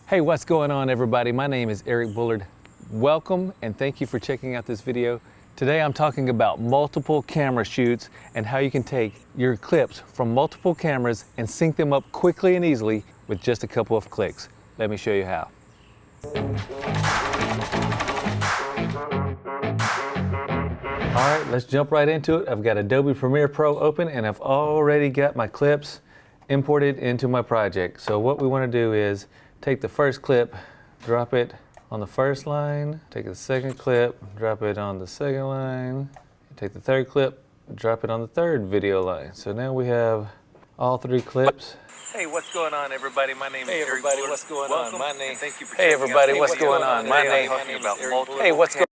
Hey, what's going on everybody? My name is Eric Bullard. Welcome and thank you for checking out this video. Today I'm talking about multiple camera shoots and how you can take your clips from multiple cameras and sync them up quickly and easily with just a couple of clicks. Let me show you how. All right, let's jump right into it. I've got Adobe Premiere Pro open and I've already got my clips imported into my project. So what we want to do is take the first clip, drop it on the first line, take the second clip, drop it on the second line, take the third clip, drop it on the third video line. So now we have all three clips. Hey, what's going on everybody? My name is Eric. Hey everybody, what's going on? My name. Thank you for checking out. Hey everybody, what's going on? My name. Hey, what's going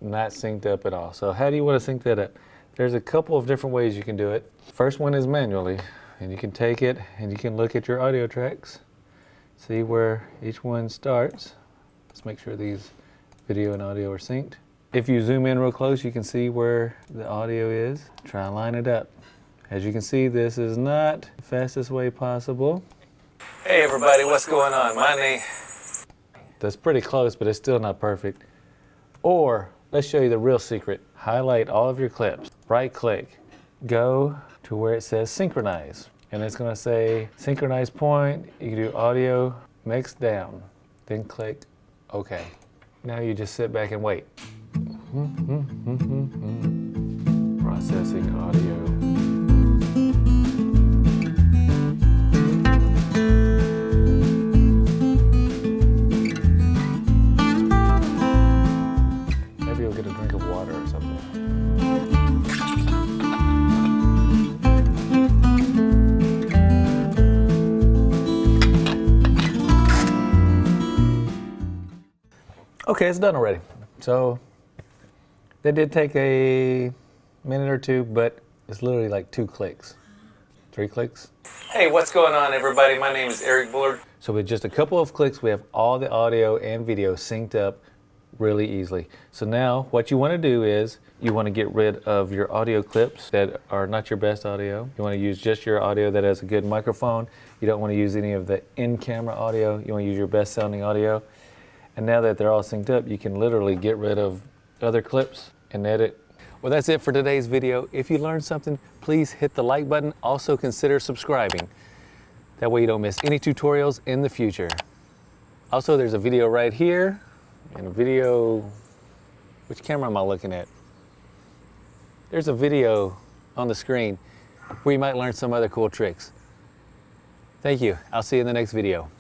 on? Not synced up at all. So how do you want to sync that up? There's a couple of different ways you can do it. First one is manually, and you can take it and you can look at your audio tracks, see where each one starts. Let's make sure these video and audio are synced. If you zoom in real close, you can see where the audio is. Try and line it up. As you can see, this is not the fastest way possible. Hey everybody, what's going on? My name. That's pretty close, but it's still not perfect. Or let's show you the real secret. Highlight all of your clips, right click, go to where it says synchronize. And it's gonna say synchronize point. You can do audio, mix down, then click OK. Now you just sit back and wait. Processing audio. Maybe you'll get a drink of water or something. Okay, it's done already. So that did take a minute or two, but it's literally like 2 clicks, 3 clicks. Hey, what's going on everybody? My name is Eric Bullard. So with just a couple of clicks, we have all the audio and video synced up really easily. So now what you want to do is you want to get rid of your audio clips that are not your best audio. You want to use just your audio that has a good microphone. You don't want to use any of the in-camera audio. You want to use your best sounding audio. And now that they're all synced up, you can literally get rid of other clips and edit. Well, that's it for today's video. If you learned something, please hit the like button. Also consider subscribing. That way you don't miss any tutorials in the future. Also, there's a video right here and a video, which camera am I looking at? There's a video on the screen where you might learn some other cool tricks. Thank you. I'll see you in the next video.